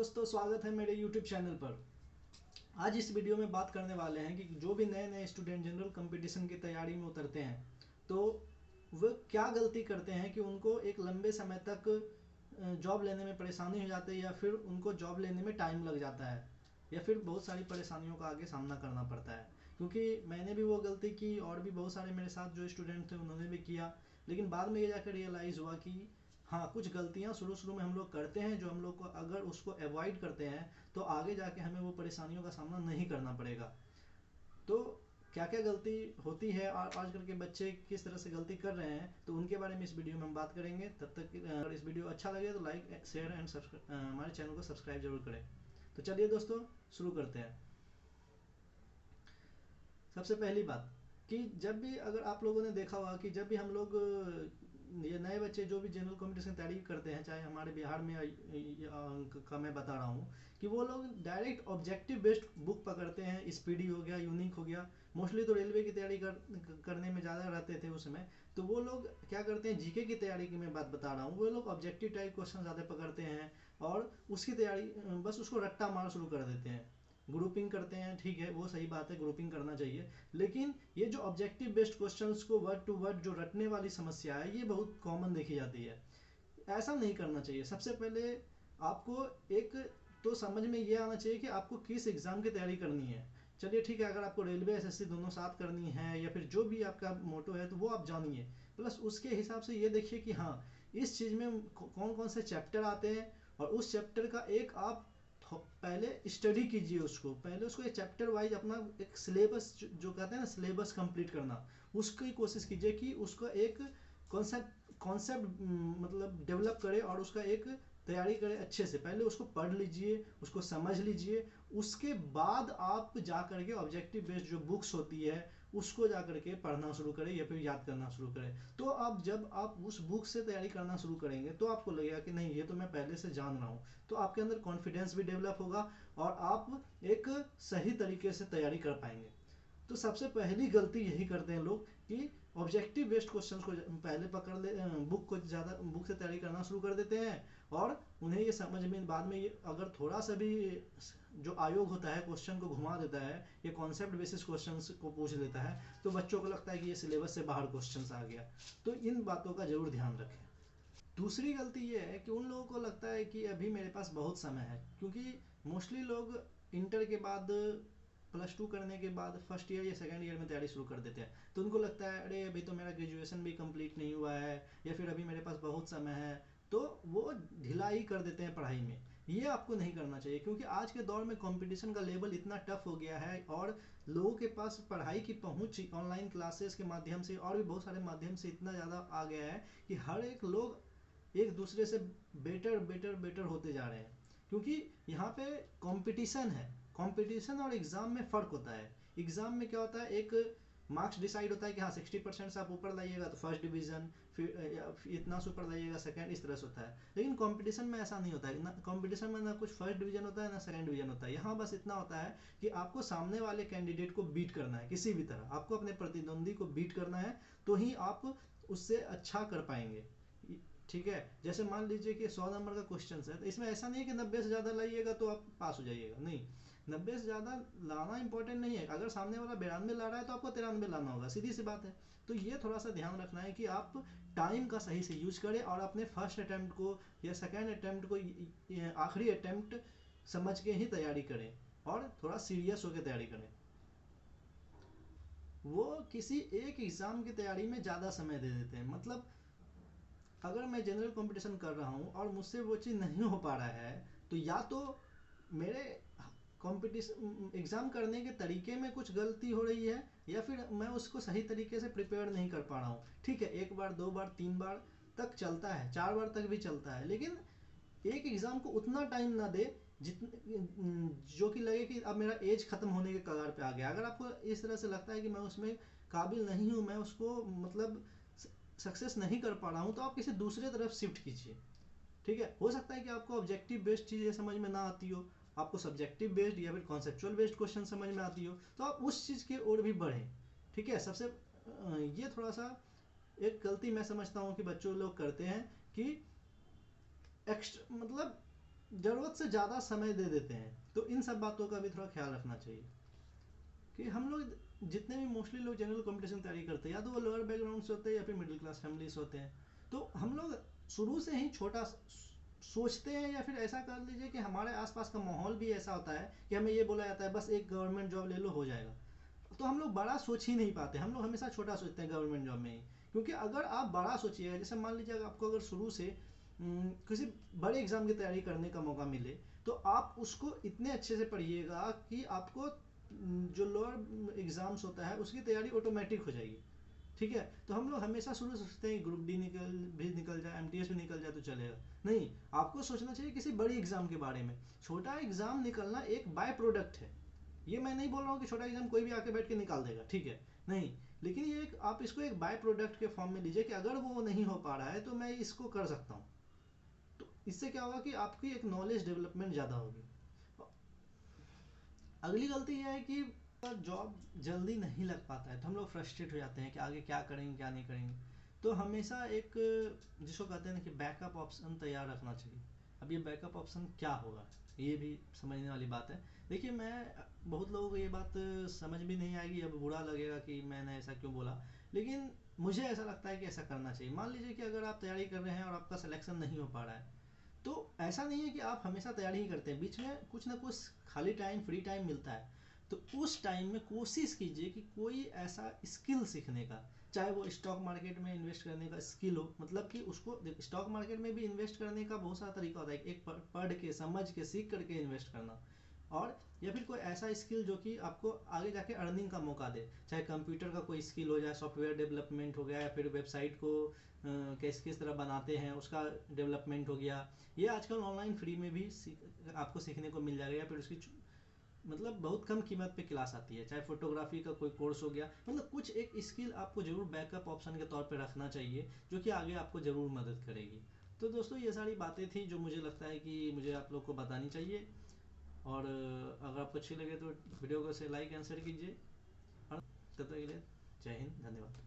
दोस्तों, स्वागत है मेरे YouTube चैनल पर। आज इस वीडियो में बात करने वाले हैं कि जो भी नए नए स्टूडेंट जनरल कंपटीशन की तैयारी में उतरते हैं तो वह क्या गलती करते हैं कि उनको एक लंबे समय तक जॉब लेने में परेशानी हो जाती है, या फिर उनको जॉब लेने में टाइम लग जाता है, या फिर बहुत सारी परेशानियों का आगे सामना करना पड़ता है। क्योंकि मैंने भी वो गलती की और भी बहुत सारे मेरे साथ जो स्टूडेंट थे उन्होंने भी किया, लेकिन बाद में ये जाकर रियलाइज़ हुआ कि हाँ, कुछ गलतियाँ शुरू में हम लोग करते हैं जो हम लोग को अगर उसको अवॉइड करते हैं तो आगे जाके हमें वो परेशानियों का सामना नहीं करना पड़ेगा। तो क्या क्या गलती होती है और आजकल के बच्चे किस तरह से गलती कर रहे हैं, तो उनके बारे में इस वीडियो में हम बात करेंगे। तब तक अगर इस वीडियो अच्छा लगे तो लाइक, शेयर एंड हमारे चैनल को सब्सक्राइब जरूर करें। तो चलिए दोस्तों, शुरू करते हैं। सबसे पहली बात कि जब भी, अगर आप लोगों ने देखा होगा कि जब भी हम लोग ये नए बच्चे जो भी जनरल कॉम्पिटिशन की तैयारी करते हैं, चाहे हमारे बिहार में का मैं बता रहा हूँ कि वो लोग डायरेक्ट ऑब्जेक्टिव बेस्ड बुक पकड़ते हैं। स्पीडी हो गया, यूनिक हो गया, मोस्टली तो रेलवे की तैयारी करने में ज़्यादा रहते थे उस समय। तो वो लोग क्या करते हैं, जीके की तैयारी की मैं बात बता रहा हूँ, वो लोग ऑब्जेक्टिव टाइप क्वेश्चन ज़्यादा पकड़ते हैं और उसकी तैयारी बस उसको रट्टा मार शुरू कर देते हैं। ग्रुपिंग करते हैं, ठीक है, वो सही बात है, ग्रुपिंग करना चाहिए, लेकिन ये जो ऑब्जेक्टिव बेस्ड क्वेश्चंस को वर्ड टू वर्ड जो रटने वाली समस्या है, ये बहुत कॉमन देखी जाती है। ऐसा नहीं करना चाहिए। सबसे पहले आपको एक तो समझ में ये आना चाहिए कि आपको किस एग्जाम की तैयारी करनी है। चलिए ठीक है, अगर आपको रेलवे एसएससी दोनों साथ करनी है या फिर जो भी आपका मोटो है तो वो आप जानिए, प्लस उसके हिसाब से ये देखिए कि हाँ, इस चीज़ में कौन कौन से चैप्टर आते हैं, और उस चैप्टर का एक आप पहले स्टडी कीजिए। उसको पहले उसको एक चैप्टर वाइज अपना एक सिलेबस जो कहते हैं ना, सिलेबस कंप्लीट करना, उसकी कोशिश कीजिए कि उसका एक कॉन्सेप्ट मतलब डेवलप करे और उसका एक तैयारी करें अच्छे से। पहले उसको पढ़ लीजिए, उसको समझ लीजिए, उसके बाद आप जा करके ऑब्जेक्टिव बेस्ड जो बुक्स होती है उसको जा करके पढ़ना शुरू करें या फिर याद करना शुरू करें। तो आप जब आप उस बुक से तैयारी करना शुरू करेंगे तो आपको लगेगा कि नहीं, ये तो मैं पहले से जान रहा हूँ। तो आपके अंदर कॉन्फिडेंस भी डेवलप होगा और आप एक सही तरीके से तैयारी कर पाएंगे। तो सबसे पहली गलती यही करते हैं लोग कि ऑब्जेक्टिव बेस्ड क्वेश्चंस को पहले पकड़ ले, बुक को ज़्यादा बुक से तैयारी करना शुरू कर देते हैं, और उन्हें ये समझ में बाद में, ये अगर थोड़ा सा भी जो आयोग होता है क्वेश्चन को घुमा देता है, ये कॉन्सेप्ट बेसिस क्वेश्चंस को पूछ लेता है, तो बच्चों को लगता है कि ये सिलेबस से बाहर क्वेश्चंस आ गया। तो इन बातों का जरूर ध्यान रखें। दूसरी गलती ये है कि उन लोगों को लगता है कि अभी मेरे पास बहुत समय है, क्योंकि मोस्टली लोग इंटर के बाद, प्लस टू करने के बाद फर्स्ट ईयर या सेकेंड ईयर में तैयारी शुरू कर देते हैं। तो उनको लगता है अरे अभी तो मेरा ग्रेजुएशन भी कंप्लीट नहीं हुआ है, या फिर अभी मेरे पास बहुत समय है, तो वो ढिलाई कर देते हैं पढ़ाई में। ये आपको नहीं करना चाहिए, क्योंकि आज के दौर में कंपटीशन का लेवल इतना टफ हो गया है और लोगों के पास पढ़ाई की पहुंच ऑनलाइन क्लासेस के माध्यम से और भी बहुत सारे माध्यम से इतना ज़्यादा आ गया है कि हर एक लोग एक दूसरे से बेटर बेटर बेटर होते जा रहे हैं। क्योंकि यहाँ पे कंपटीशन है। कंपटीशन और एग्जाम में फ़र्क होता है। एग्जाम में क्या होता है, एक मार्क्स डिसाइड होता है कि हाँ 60% से आप ऊपर लाइएगा तो फर्स्ट डिवीजन, फिर इतना से ऊपर लाइएगा सेकंड, इस तरह से होता है। लेकिन कंपटीशन में ऐसा नहीं होता है। कंपटीशन में ना कुछ फर्स्ट डिवीजन होता है ना सेकंड डिवीजन होता है। यहाँ बस इतना होता है कि आपको सामने वाले कैंडिडेट को बीट करना है, किसी भी तरह आपको अपने प्रतिद्वंदी को बीट करना है, तो ही आप उससे अच्छा कर पाएंगे। ठीक है, जैसे मान लीजिए कि 100 नंबर का क्वेश्चन है, तो इसमें ऐसा नहीं है कि 90 से ज़्यादा लाइएगा तो आप पास हो जाइएगा। नहीं, 90 से ज़्यादा लाना इंपॉर्टेंट नहीं है। अगर सामने वाला 92 ला रहा है तो आपको 93 लाना होगा, सीधी सी बात है। तो ये थोड़ा सा ध्यान रखना है कि आप टाइम का सही से यूज करें और अपने फर्स्ट अटैम्प्ट को या सेकेंड अटैम्प्ट को आखिरी अटैम्प्ट समझ के ही तैयारी करें और थोड़ा सीरियस होकर तैयारी करें। वो किसी एक एग्ज़ाम की तैयारी में ज़्यादा समय दे देते हैं। मतलब अगर मैं जनरल कंपटीशन कर रहा हूँ और मुझसे वो चीज़ नहीं हो पा रहा है, तो या तो मेरे कंपटीशन एग्ज़ाम करने के तरीके में कुछ गलती हो रही है, या फिर मैं उसको सही तरीके से प्रिपेयर नहीं कर पा रहा हूँ। ठीक है, एक बार, दो बार, तीन बार तक चलता है, चार बार तक भी चलता है, लेकिन एक एग्ज़ाम को उतना टाइम ना दे जो कि लगे कि अब मेरा एज खत्म होने के कगार पे आ गया। अगर आपको इस तरह से लगता है कि मैं उसमें काबिल नहीं हूँ, मैं उसको मतलब सक्सेस नहीं कर पा रहा हूँ, तो आप किसी दूसरे तरफ शिफ्ट कीजिए। ठीक है, हो सकता है कि आपको ऑब्जेक्टिव बेस्ड चीज़ें समझ में ना आती हो, आपको सब्जेक्टिव बेस्ड या फिर कॉन्सेप्चुअल बेस्ड क्वेश्चन समझ में आती हो, तो आप उस चीज़ की ओर भी बढ़ें। ठीक है, सबसे ये थोड़ा सा एक गलती मैं समझता हूँ कि बच्चों लोग करते हैं कि एक्स्ट्रा मतलब ज़रूरत से ज़्यादा समय दे देते हैं। तो इन सब बातों का भी थोड़ा ख्याल रखना चाहिए कि हम लोग जितने भी मोस्टली लोग जनरल कॉम्पिटिशन तैयारी करते हैं या तो वो लोअर बैकग्राउंड से होते हैं या फिर मिडिल क्लास फैमिली से होते हैं। तो हम लोग शुरू से ही छोटा सोचते हैं, या फिर ऐसा कर लीजिए कि हमारे आसपास का माहौल भी ऐसा होता है कि हमें ये बोला जाता है बस एक गवर्नमेंट जॉब ले लो हो जाएगा। तो हम लोग बड़ा सोच ही नहीं पाते, हम लोग हमेशा छोटा सोचते हैं गवर्नमेंट जॉब में ही। क्योंकि अगर आप बड़ा सोचिएगा, जैसे मान लीजिए आपको अगर शुरू से किसी बड़े एग्जाम की तैयारी करने का मौका मिले, तो आप उसको इतने अच्छे से पढ़िएगा कि आपको जो लोअर एग्जाम्स होता है उसकी तैयारी ऑटोमेटिक हो जाएगी। ठीक है, तो हम लोग हमेशा शुरू से सोचते हैं ग्रुप डी भी निकल जाए, एमटीएस भी निकल जाए तो चलेगा। नहीं, आपको सोचना चाहिए किसी बड़ी एग्जाम के बारे में। छोटा एग्जाम निकलना एक बाय प्रोडक्ट है। ये मैं नहीं बोल रहा हूँ कि छोटा एग्जाम कोई भी आके बैठ के निकाल देगा, ठीक है, नहीं। लेकिन ये एक, आप इसको एक बाय प्रोडक्ट के फॉर्म में लीजिए कि अगर वो नहीं हो पा रहा है तो मैं इसको कर सकता हूँ। तो इससे क्या होगा कि आपकी एक नॉलेज डेवलपमेंट ज़्यादा होगी। अगली गलती यह है कि जॉब जल्दी नहीं लग पाता है तो हम लोग फ्रस्ट्रेट हो जाते हैं कि आगे क्या करेंगे क्या नहीं करेंगे। तो हमेशा एक, जिसको कहते हैं ना कि बैकअप ऑप्शन तैयार रखना चाहिए। अब ये बैकअप ऑप्शन क्या होगा, ये भी समझने वाली बात है। देखिए, मैं, बहुत लोगों को ये बात समझ भी नहीं आएगी, अब बुरा लगेगा कि मैंने ऐसा क्यों बोला, लेकिन मुझे ऐसा लगता है कि ऐसा करना चाहिए। मान लीजिए कि अगर आप तैयारी कर रहे हैं और आपका सिलेक्शन नहीं हो पा रहा है, तो ऐसा नहीं है कि आप हमेशा तैयारी ही करते हैं, बीच में कुछ ना कुछ खाली टाइम, फ्री टाइम मिलता है। तो उस टाइम में कोशिश कीजिए कि कोई ऐसा स्किल सीखने का, चाहे वो स्टॉक मार्केट में इन्वेस्ट करने का स्किल हो, मतलब कि उसको स्टॉक मार्केट में भी इन्वेस्ट करने का बहुत सारा तरीका होता है, एक पढ़ के समझ के सीख करके इन्वेस्ट करना, और या फिर कोई ऐसा स्किल जो कि आपको आगे जाके अर्निंग का मौका दे, चाहे कंप्यूटर का कोई स्किल हो जाए, सॉफ्टवेयर डेवलपमेंट हो गया, या फिर वेबसाइट को किस किस तरह बनाते हैं उसका डेवलपमेंट हो गया। ये आजकल ऑनलाइन फ्री में भी आपको सीखने को मिल जाएगा, या फिर उसकी मतलब बहुत कम कीमत पे क्लास आती है, चाहे फोटोग्राफी का कोई कोर्स हो गया। मतलब कुछ एक स्किल आपको जरूर बैकअप ऑप्शन के तौर पे रखना चाहिए, जो कि आगे आपको जरूर मदद करेगी। तो दोस्तों, ये सारी बातें थी जो मुझे लगता है कि मुझे आप लोग को बतानी चाहिए। और अगर आपको अच्छी लगे तो वीडियो को से लाइक एंड शेयर कीजिए। और तब तक के लिए जय हिंद, धन्यवाद।